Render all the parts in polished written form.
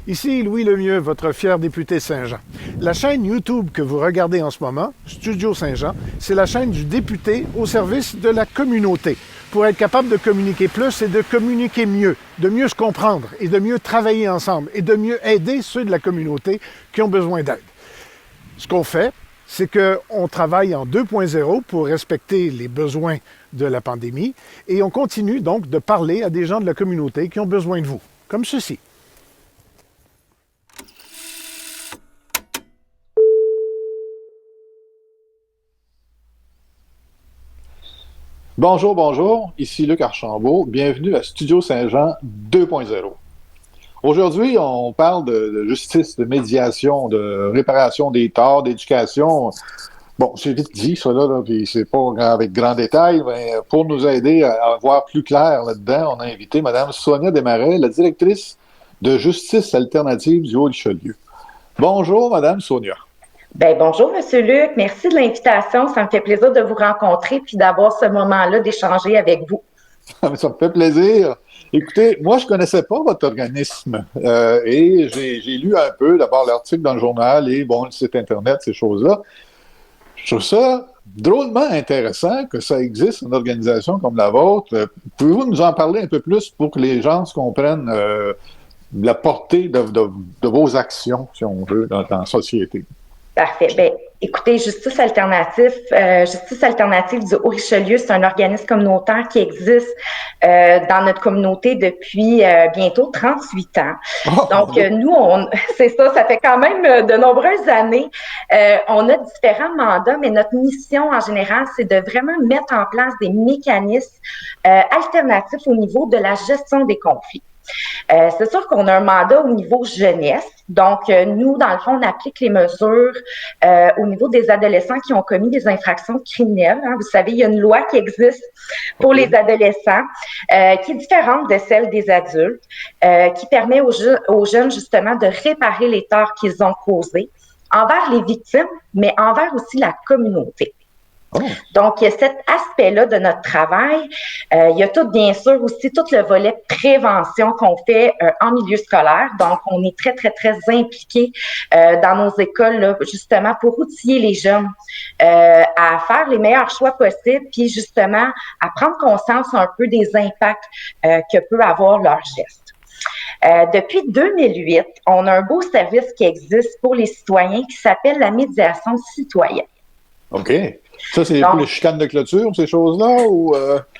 Ici Louis Lemieux, votre fier député Saint-Jean. La chaîne YouTube que vous regardez en ce moment, Studio Saint-Jean, c'est la chaîne du député au service de la communauté, pour être capable de communiquer plus et de communiquer mieux, de mieux se comprendre et de mieux travailler ensemble et de mieux aider ceux de la communauté qui ont besoin d'aide. Ce qu'on fait, c'est qu'on travaille en 2.0 pour respecter les besoins de la pandémie et on continue donc de parler à des gens de la communauté qui ont besoin de vous, comme ceci. Bonjour, bonjour, ici Luc Archambault. Bienvenue à Studio Saint-Jean 2.0. Aujourd'hui, on parle de justice, de médiation, de réparation des torts, d'éducation. Bon, c'est vite dit, ça, là, puis c'est pas avec grand détail, mais pour nous aider à voir plus clair là-dedans, on a invité Mme Sonia Desmarais, la directrice de justice alternative du Haut-Richelieu. Bonjour, Mme Sonia. Bonjour, M. Luc. Merci de l'invitation. Ça me fait plaisir de vous rencontrer puis d'avoir ce moment-là d'échanger avec vous. Ça me fait plaisir. Écoutez, moi, je connaissais pas votre organisme et j'ai lu un peu, d'abord l'article dans le journal et, bon, le site Internet, ces choses-là. Je trouve ça drôlement intéressant que ça existe, une organisation comme la vôtre. Pouvez-vous nous en parler un peu plus pour que les gens se comprennent la portée de vos actions, si on veut, dans la société? Parfait. Écoutez, Justice alternative du Haut-Richelieu, c'est un organisme communautaire qui existe dans notre communauté depuis bientôt 38 ans. Donc, nous, c'est ça fait quand même de nombreuses années. On a différents mandats, mais notre mission en général, c'est de vraiment mettre en place des mécanismes alternatifs au niveau de la gestion des conflits. C'est sûr qu'on a un mandat au niveau jeunesse. Donc, nous, dans le fond, on applique les mesures au niveau des adolescents qui ont commis des infractions criminelles. Hein. Vous savez, il y a une loi qui existe pour les adolescents qui est différente de celle des adultes, qui permet aux jeunes, justement, de réparer les torts qu'ils ont causés envers les victimes, mais envers aussi la communauté. Donc, il y a cet aspect-là de notre travail. Il y a tout, bien sûr, aussi tout le volet prévention qu'on fait en milieu scolaire. Donc, on est très, très, très impliqués dans nos écoles, là, justement, pour outiller les jeunes à faire les meilleurs choix possibles, puis justement, à prendre conscience un peu des impacts que peut avoir leur geste. Depuis 2008, on a un beau service qui existe pour les citoyens qui s'appelle la médiation citoyenne. OK. Ça, c'est pour les chicanes de clôture, ces choses-là? Ou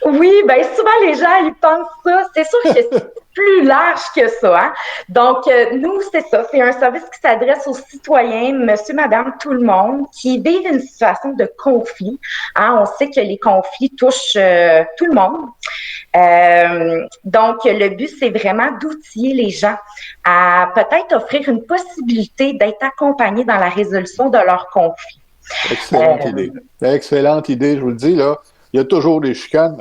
Oui, souvent, les gens, ils pensent ça. C'est sûr que c'est plus large que ça. Hein? Donc, nous, c'est ça. C'est un service qui s'adresse aux citoyens, monsieur, madame, tout le monde, qui vivent une situation de conflit. Hein? On sait que les conflits touchent tout le monde. Donc, le but, c'est vraiment d'outiller les gens à peut-être offrir une possibilité d'être accompagnés dans la résolution de leurs conflits. Excellente idée. Excellente idée, je vous le dis, là. Il y a toujours des chicanes.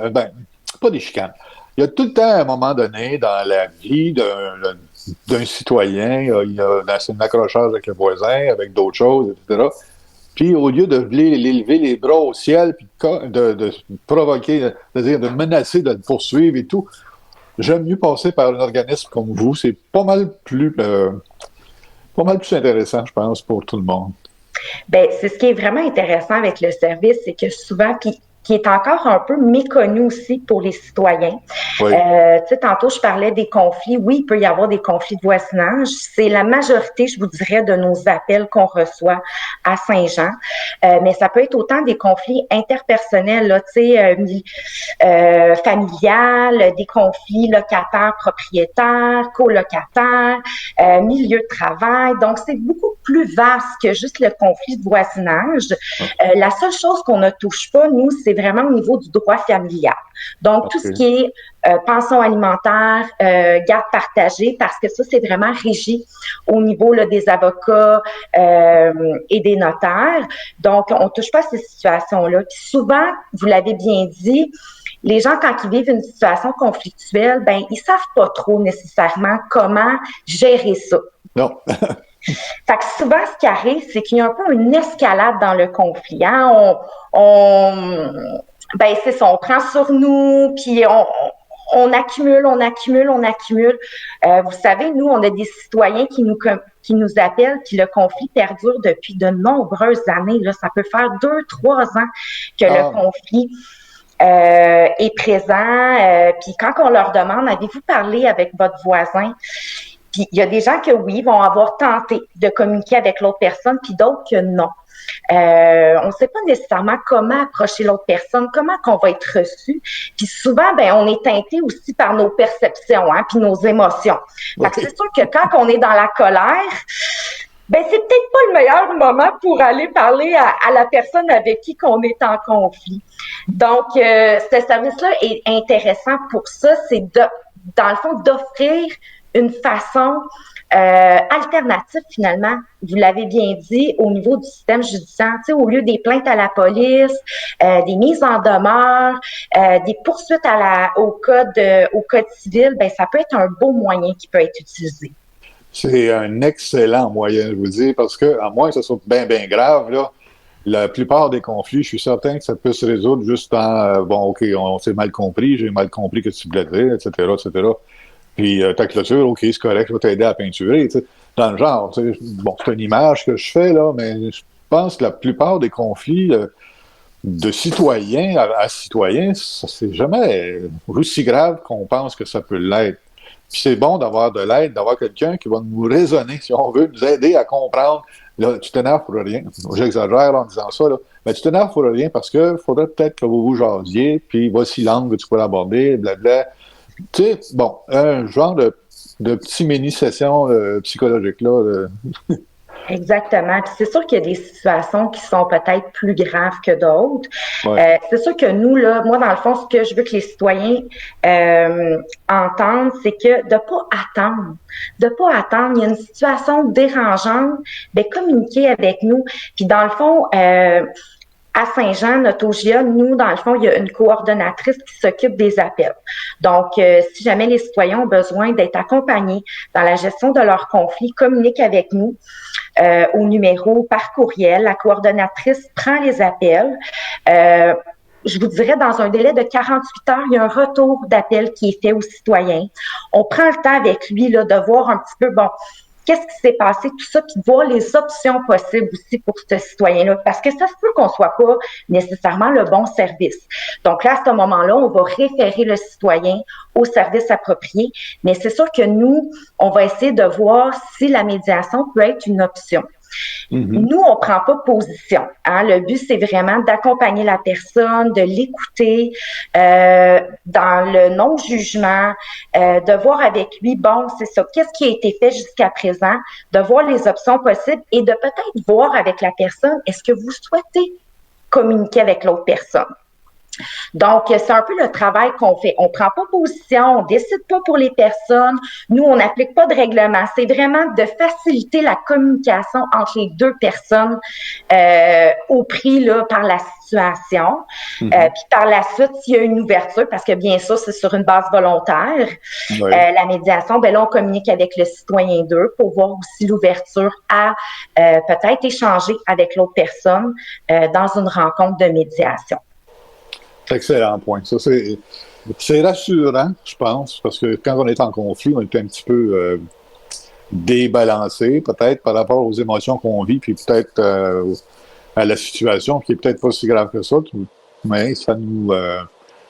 Pas des chicanes. Il y a tout le temps, à un moment donné, dans la vie d'un citoyen, il y a un accrochage avec le voisin, avec d'autres choses, etc. Puis, au lieu de lever les bras au ciel, puis de provoquer, c'est-à-dire de menacer de le poursuivre et tout, j'aime mieux passer par un organisme comme vous. C'est pas mal plus intéressant, je pense, pour tout le monde. C'est ce qui est vraiment intéressant avec le service, c'est que souvent, puis qui est encore un peu méconnu aussi pour les citoyens. Oui. Tantôt, je parlais des conflits. Oui, il peut y avoir des conflits de voisinage. C'est la majorité, je vous dirais, de nos appels qu'on reçoit à Saint-Jean. Mais ça peut être autant des conflits interpersonnels, là, familiales, des conflits locataires-propriétaires, colocataires, milieu de travail. Donc, c'est beaucoup plus vaste que juste le conflit de voisinage. La seule chose qu'on ne touche pas, nous, c'est vraiment au niveau du droit familial. Donc, tout ce qui est pension alimentaire, garde partagée, parce que ça, c'est vraiment régi au niveau là, des avocats et des notaires. Donc, on ne touche pas à ces situations-là. Puis souvent, vous l'avez bien dit, les gens, quand ils vivent une situation conflictuelle, ils savent pas trop nécessairement comment gérer ça. Non. Fait que souvent, ce qui arrive, c'est qu'il y a un peu une escalade dans le conflit. Hein? C'est ça, on prend sur nous, puis on accumule, on accumule, on accumule. Vous savez, nous, on a des citoyens qui nous appellent, puis le conflit perdure depuis de nombreuses années. Là, ça peut faire 2-3 ans que le conflit est présent. Puis quand on leur demande, avez-vous parlé avec votre voisin? Puis il y a des gens que oui, vont avoir tenté de communiquer avec l'autre personne, puis d'autres que non. On ne sait pas nécessairement comment approcher l'autre personne, comment qu'on va être reçu. Puis souvent, on est teinté aussi par nos perceptions, puis nos émotions. Fait que c'est sûr que quand on est dans la colère, c'est peut-être pas le meilleur moment pour aller parler à la personne avec qui qu'on est en conflit. Donc, ce service-là est intéressant pour ça, c'est dans le fond d'offrir une façon alternative finalement, vous l'avez bien dit, au niveau du système judiciaire, au lieu des plaintes à la police, des mises en demeure, des poursuites au code civil, ça peut être un beau moyen qui peut être utilisé. C'est un excellent moyen, je vous dis, parce que, à moins que ce soit bien grave, là, la plupart des conflits, je suis certain que ça peut se résoudre juste en OK, on s'est mal compris, j'ai mal compris que tu voulais dire, etc., etc. Puis ta clôture, OK, c'est correct, je vais t'aider à peinturer. T'sais. Dans le genre, bon, c'est une image que je fais, là, mais je pense que la plupart des conflits de citoyen à citoyen, ça c'est jamais aussi grave qu'on pense que ça peut l'être. Puis c'est bon d'avoir de l'aide, d'avoir quelqu'un qui va nous raisonner, si on veut, nous aider à comprendre. Là, tu t'énerves pour rien. J'exagère en disant ça, là. Mais tu t'énerves pour rien parce que faudrait peut-être que vous vous jasiez, puis voici l'angle que tu pourrais aborder, blablabla. Tu sais, bon, un genre de petit mini-session psychologique, là. Exactement. Puis c'est sûr qu'il y a des situations qui sont peut-être plus graves que d'autres. Ouais. C'est sûr que nous, là, moi, dans le fond, ce que je veux que les citoyens entendent, c'est que de pas attendre. Il y a une situation dérangeante, communiquer avec nous. Puis dans le fond, à Saint-Jean, notre OGA, nous, dans le fond, il y a une coordonnatrice qui s'occupe des appels. Donc, si jamais les citoyens ont besoin d'être accompagnés dans la gestion de leurs conflits, communiquent avec nous au numéro par courriel. La coordonnatrice prend les appels. Je vous dirais, dans un délai de 48 heures, il y a un retour d'appel qui est fait aux citoyens. On prend le temps avec lui là, de voir un petit peu, qu'est-ce qui s'est passé, tout ça, puis de voir les options possibles aussi pour ce citoyen-là. Parce que ça se peut qu'on soit pas nécessairement le bon service. Donc là, à ce moment-là, on va référer le citoyen au service approprié. Mais c'est sûr que nous, on va essayer de voir si la médiation peut être une option. Mm-hmm. Nous, on prend pas position. Le but, c'est vraiment d'accompagner la personne, de l'écouter dans le non-jugement, de voir avec lui, c'est ça, qu'est-ce qui a été fait jusqu'à présent, de voir les options possibles et de peut-être voir avec la personne, est-ce que vous souhaitez communiquer avec l'autre personne? Donc, c'est un peu le travail qu'on fait. On prend pas position, on décide pas pour les personnes. Nous, on n'applique pas de règlement. C'est vraiment de faciliter la communication entre les deux personnes au prix là par la situation. Mm-hmm. Puis par la suite, s'il y a une ouverture, parce que bien sûr, c'est sur une base volontaire, oui. La médiation, là, on communique avec le citoyen 2 pour voir aussi l'ouverture à peut-être échanger avec l'autre personne dans une rencontre de médiation. Excellent point. Ça, c'est rassurant, je pense, parce que quand on est en conflit, on est un petit peu débalancé, peut-être, par rapport aux émotions qu'on vit, puis peut-être à la situation qui est peut-être pas si grave que ça, mais ça nous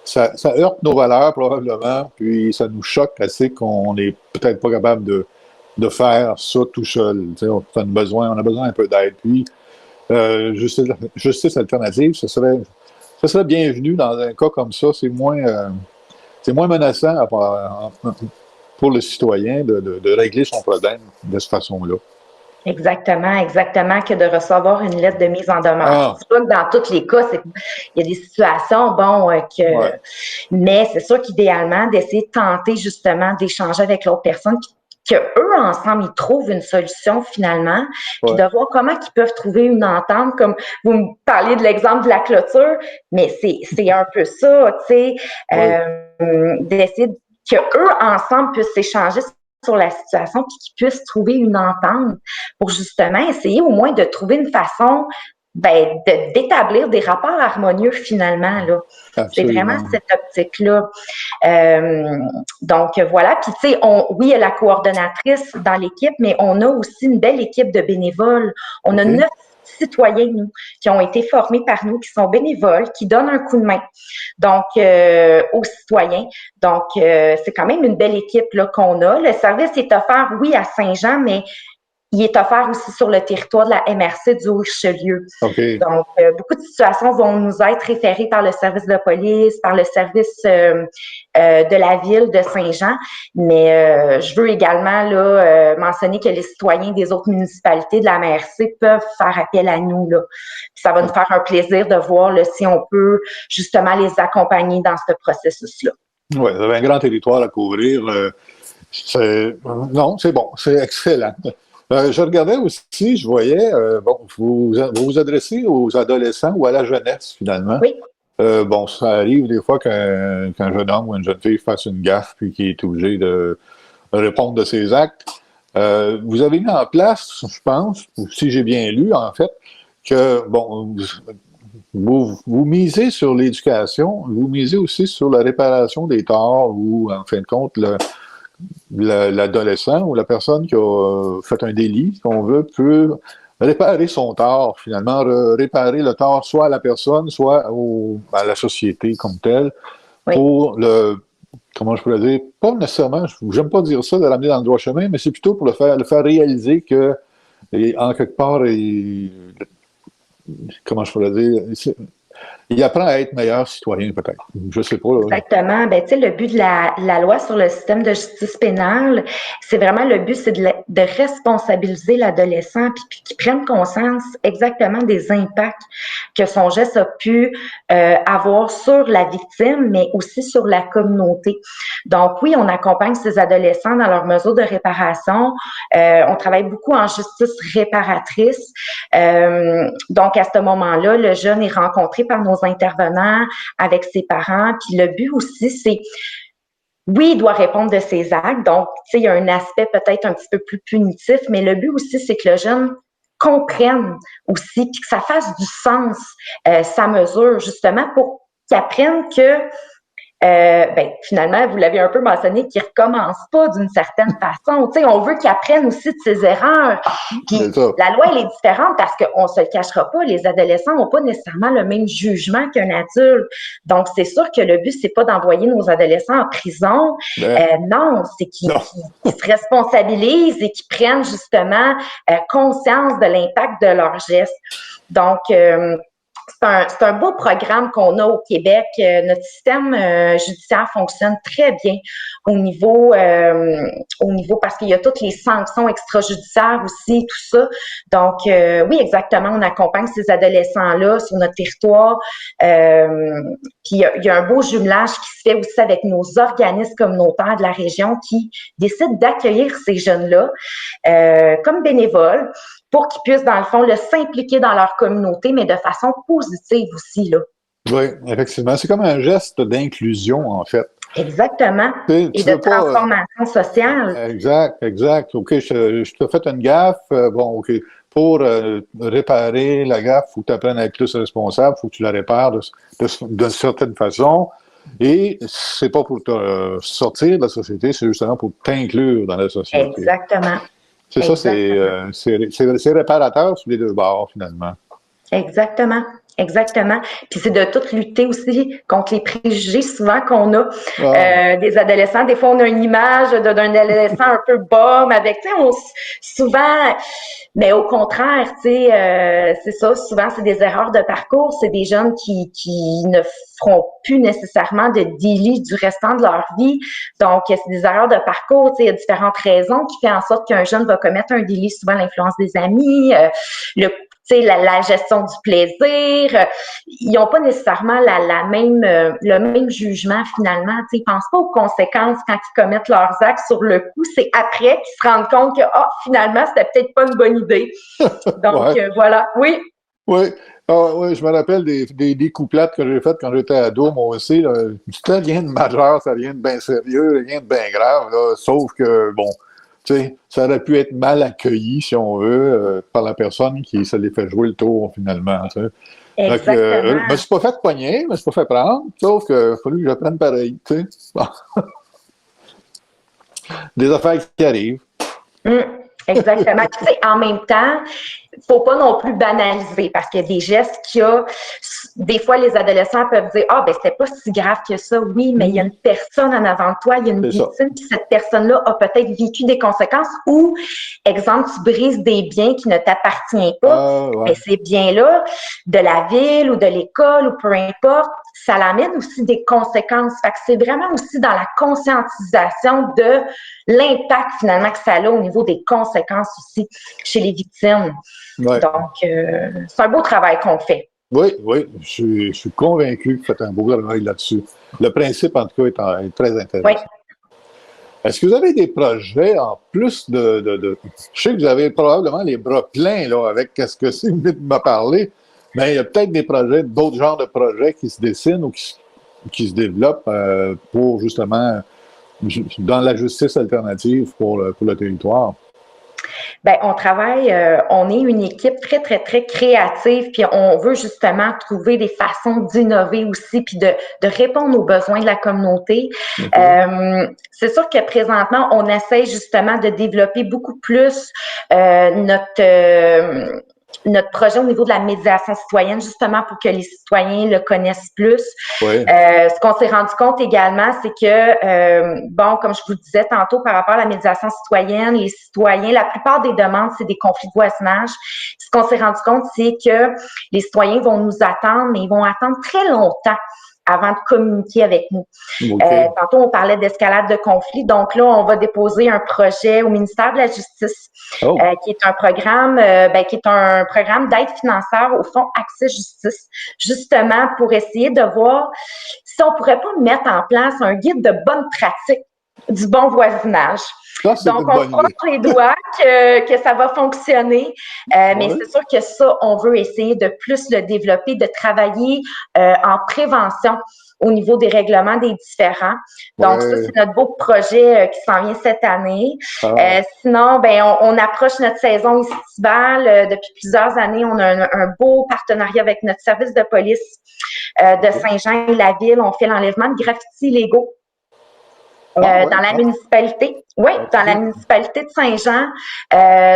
ça heurte nos valeurs, probablement, puis ça nous choque assez qu'on n'est peut-être pas capable de faire ça tout seul. On a besoin un peu d'aide. Puis, justice alternative, ça serait bienvenu dans un cas comme ça. C'est moins menaçant pour le citoyen de régler son problème de cette façon-là. Exactement, que de recevoir une lettre de mise en demeure. C'est sûr que dans tous les cas, il y a des situations, mais c'est sûr qu'idéalement, d'essayer de tenter justement d'échanger avec l'autre personne, que eux ensemble, ils trouvent une solution finalement, puis de voir comment ils peuvent trouver une entente, comme vous me parliez de l'exemple de la clôture, mais c'est un peu ça, tu sais, d'essayer que eux ensemble puissent s'échanger sur la situation, puis qu'ils puissent trouver une entente pour justement essayer au moins de trouver une façon d'établir des rapports harmonieux finalement, là. Absolument. C'est vraiment cette optique-là. Donc, voilà. Puis, tu sais, oui, il y a la coordonnatrice dans l'équipe, mais on a aussi une belle équipe de bénévoles. On a 9 citoyens, nous, qui ont été formés par nous, qui sont bénévoles, qui donnent un coup de main donc aux citoyens. Donc, c'est quand même une belle équipe là, qu'on a. Le service est offert, oui, à Saint-Jean, mais il est offert aussi sur le territoire de la MRC du Haut-Richelieu. Okay. Donc, beaucoup de situations vont nous être référées par le service de police, par le service de la ville de Saint-Jean. Mais je veux également là, mentionner que les citoyens des autres municipalités de la MRC peuvent faire appel à nous. Là. Puis ça va nous faire un plaisir de voir là, si on peut justement les accompagner dans ce processus-là. Oui, vous avez un grand territoire à couvrir. Non, c'est bon, c'est excellent. Je regardais aussi, je voyais, vous vous adressez aux adolescents ou à la jeunesse, finalement. Oui. Ça arrive des fois qu'un jeune homme ou une jeune fille fasse une gaffe puis qu'il est obligé de répondre de ses actes. Vous avez mis en place, je pense, si j'ai bien lu, en fait, que, vous misez sur l'éducation, vous misez aussi sur la réparation des torts ou, en fin de compte, l'adolescent ou la personne qui a fait un délit, si on veut, peut réparer son tort, finalement, réparer le tort soit à la personne, soit à la société comme telle, pour comment je pourrais dire, pas nécessairement, j'aime pas dire ça, de l'amener dans le droit chemin, mais c'est plutôt pour le faire réaliser que, en quelque part, comment je pourrais dire, il apprend à être meilleur citoyen, peut-être. Je sais pas. Là. Exactement. Ben, tu sais, le but de la loi sur le système de justice pénale, c'est vraiment le but, c'est de responsabiliser l'adolescent puis qu'il prenne conscience exactement des impacts que son geste a pu avoir sur la victime, mais aussi sur la communauté. Donc, oui, on accompagne ces adolescents dans leurs mesures de réparation. On travaille beaucoup en justice réparatrice. Donc, à ce moment-là, le jeune est rencontré par nos intervenants, avec ses parents. Puis le but aussi, c'est, oui, il doit répondre de ses actes. Donc, tu sais, il y a un aspect peut-être un petit peu plus punitif, mais le but aussi, c'est que le jeune comprenne aussi, puis que ça fasse du sens, sa mesure, justement, pour qu'il apprenne que finalement, vous l'avez un peu mentionné, qu'ils ne recommencent pas d'une certaine façon. Tu sais, on veut qu'ils apprennent aussi de ses erreurs. Puis la loi, elle est différente parce qu'on ne se le cachera pas, les adolescents n'ont pas nécessairement le même jugement qu'un adulte. Donc, c'est sûr que le but, c'est pas d'envoyer nos adolescents en prison. Non, c'est qu'ils se responsabilisent et qu'ils prennent justement conscience de l'impact de leurs gestes. Donc, c'est un beau programme qu'on a au Québec. Notre système judiciaire fonctionne très bien au niveau parce qu'il y a toutes les sanctions extrajudiciaires aussi, tout ça. Donc, oui, exactement, on accompagne ces adolescents-là sur notre territoire. Puis, il y a un beau jumelage qui se fait aussi avec nos organismes communautaires de la région qui décident d'accueillir ces jeunes-là comme bénévoles, pour qu'ils puissent, dans le fond, s'impliquer dans leur communauté, mais de façon positive aussi, là. Oui, effectivement. C'est comme un geste d'inclusion, en fait. Exactement. Et de transformation sociale. Exact. OK, je t'ai fait une gaffe. OK. Pour réparer la gaffe, il faut que tu apprennes à être plus responsable, il faut que tu la répares d'une certaine façon. Et c'est pas pour te sortir de la société, c'est justement pour t'inclure dans la société. Exactement. C'est ça, c'est réparateur sur les deux bords, finalement. Exactement. Puis c'est de tout lutter aussi contre les préjugés souvent qu'on a des adolescents. Des fois, on a une image d'un adolescent un peu bas, mais avec, tu sais, souvent, mais au contraire, tu sais, c'est ça, souvent, c'est des erreurs de parcours. C'est des jeunes qui ne feront plus nécessairement de délit du restant de leur vie. Donc, c'est des erreurs de parcours. Tu sais, il y a différentes raisons qui font en sorte qu'un jeune va commettre un délit, souvent l'influence des amis, la gestion du plaisir. Ils n'ont pas nécessairement le même jugement finalement. Ils ne pensent pas aux conséquences quand ils commettent leurs actes sur le coup. C'est après qu'ils se rendent compte que finalement, c'était peut-être pas une bonne idée. Donc, voilà. Oui. Oui. Oui, je me rappelle des couplades que j'ai faites quand j'étais ado, moi aussi. C'était rien de majeur, ça rien de bien sérieux, rien de bien grave. Là, sauf que, Tu sais, ça aurait pu être mal accueilli, si on veut, par la personne qui se les fait jouer le tour, finalement. Tu sais. Exactement. Je me suis pas fait pogner, je me suis pas fait prendre, sauf qu'il a fallu que j'apprenne pareil. Tu sais. Bon. Des affaires qui arrivent. Exactement. Puis, tu sais, en même temps, faut pas non plus banaliser parce qu'il y a des gestes qu'il y a. Des fois, les adolescents peuvent dire ah ben c'était pas si grave que ça. Oui, mais il y a une personne en avant de toi, il y a une victime, puis cette personne-là a peut-être vécu des conséquences. Ou, exemple, tu brises des biens qui ne t'appartiennent pas. Ouais. Mais ces biens-là, de la ville ou de l'école ou peu importe, ça l'amène aussi des conséquences. Fait que c'est vraiment aussi dans la conscientisation de l'impact finalement que ça a au niveau des conséquences aussi chez les victimes. Ouais. Donc, c'est un beau travail qu'on fait. Oui, je suis convaincu que vous faites un beau travail là-dessus. Le principe, en tout cas, est très intéressant. Oui. Est-ce que vous avez des projets en plus de... Je sais que vous avez probablement les bras pleins là, avec ce que c'est, vous venez de me parler, mais il y a peut-être des projets, d'autres genres de projets qui se dessinent ou qui se développent pour justement dans la justice alternative pour le territoire. Bien, on travaille, on est une équipe très, très, très créative, puis on veut justement trouver des façons d'innover aussi, puis de répondre aux besoins de la communauté. Okay. C'est sûr que présentement, on essaie justement de développer beaucoup plus notre projet au niveau de la médiation citoyenne, justement pour que les citoyens le connaissent plus. Oui. Ce qu'on s'est rendu compte également, c'est que, bon, comme je vous disais tantôt, par rapport à la médiation citoyenne, les citoyens, la plupart des demandes, c'est des conflits de voisinage. Ce qu'on s'est rendu compte, c'est que les citoyens vont nous attendre, mais ils vont attendre très longtemps avant de communiquer avec nous. Okay. Tantôt, on parlait d'escalade de conflits. Donc là, on va déposer un projet au ministère de la Justice, qui est un programme d'aide financière au Fonds Accès Justice, justement pour essayer de voir si on pourrait pas mettre en place un guide de bonne pratique du bon voisinage. Donc, on croise les doigts que ça va fonctionner, mais c'est sûr que ça, on veut essayer de plus le développer, de travailler en prévention au niveau des règlements des différends. Donc, ça, c'est notre beau projet qui s'en vient cette année. Sinon, ben, on approche notre saison estivale. Depuis plusieurs années, on a un beau partenariat avec notre service de police de Saint-Jean et la ville. On fait l'enlèvement de graffitis illégaux. Dans la municipalité. Oui, dans la municipalité de Saint-Jean.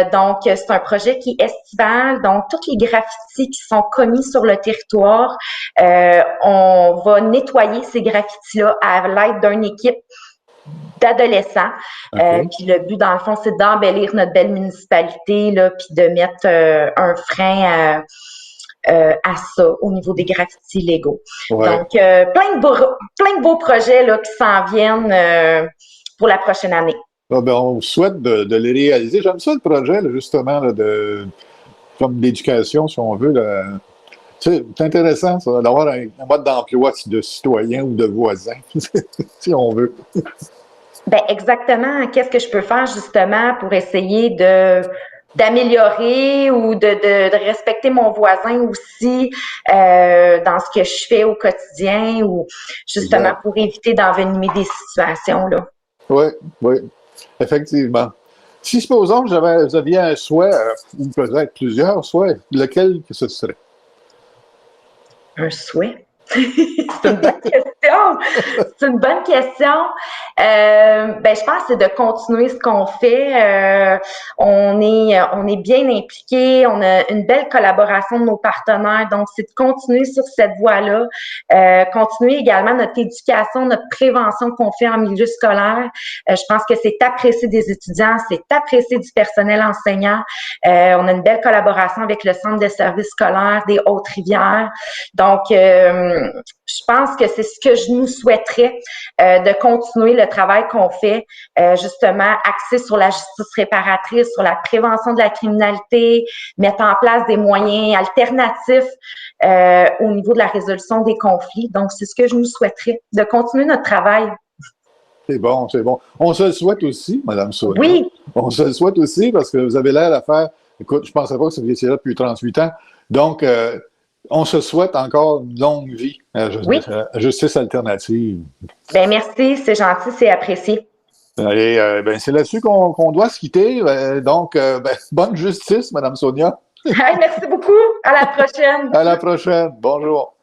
Donc, c'est un projet qui est estival. Donc, tous les graffitis qui sont commis sur le territoire, on va nettoyer ces graffitis-là à l'aide d'une équipe d'adolescents. Puis le but, dans le fond, c'est d'embellir notre belle municipalité, là, puis de mettre un frein à ça au niveau des graffitis légaux. Donc, plein de beaux projets là, qui s'en viennent pour la prochaine année. Ah ben, on souhaite de les réaliser. J'aime ça le projet, là, justement, là, comme d'éducation, si on veut. C'est intéressant, ça, d'avoir un mode d'emploi de citoyen ou de voisin, si on veut. Ben exactement. Qu'est-ce que je peux faire, justement, pour essayer d'améliorer ou de respecter mon voisin aussi dans ce que je fais au quotidien ou justement pour éviter d'envenimer des situations là. Oui, effectivement. Si supposons que vous aviez un souhait, ou peut-être plusieurs souhaits, lequel que ce serait? Un souhait? C'est une bonne question. C'est une bonne question. Ben, je pense que c'est de continuer ce qu'on fait. On est bien impliqués. On a une belle collaboration de nos partenaires. Donc, c'est de continuer sur cette voie-là. Continuer également notre éducation, notre prévention qu'on fait en milieu scolaire. Je pense que c'est apprécié des étudiants, c'est apprécié du personnel enseignant. On a une belle collaboration avec le Centre de services scolaires des Hautes-Rivières. Donc, je pense que c'est ce que je nous souhaiterais, de continuer le travail qu'on fait, justement axé sur la justice réparatrice, sur la prévention de la criminalité, mettre en place des moyens alternatifs au niveau de la résolution des conflits. Donc, c'est ce que je nous souhaiterais, de continuer notre travail. C'est bon, c'est bon. On se le souhaite aussi, Mme Sonia. Oui. On se le souhaite aussi parce que vous avez l'air à faire... Écoute, je ne pensais pas que vous étiez là depuis 38 ans. Donc, on se souhaite encore une longue vie à Justice alternative. Bien, merci, c'est gentil, c'est apprécié. Et c'est là-dessus qu'on doit se quitter. Donc, bonne justice, Madame Sonia. Merci beaucoup. À la prochaine. À la prochaine. Bonjour.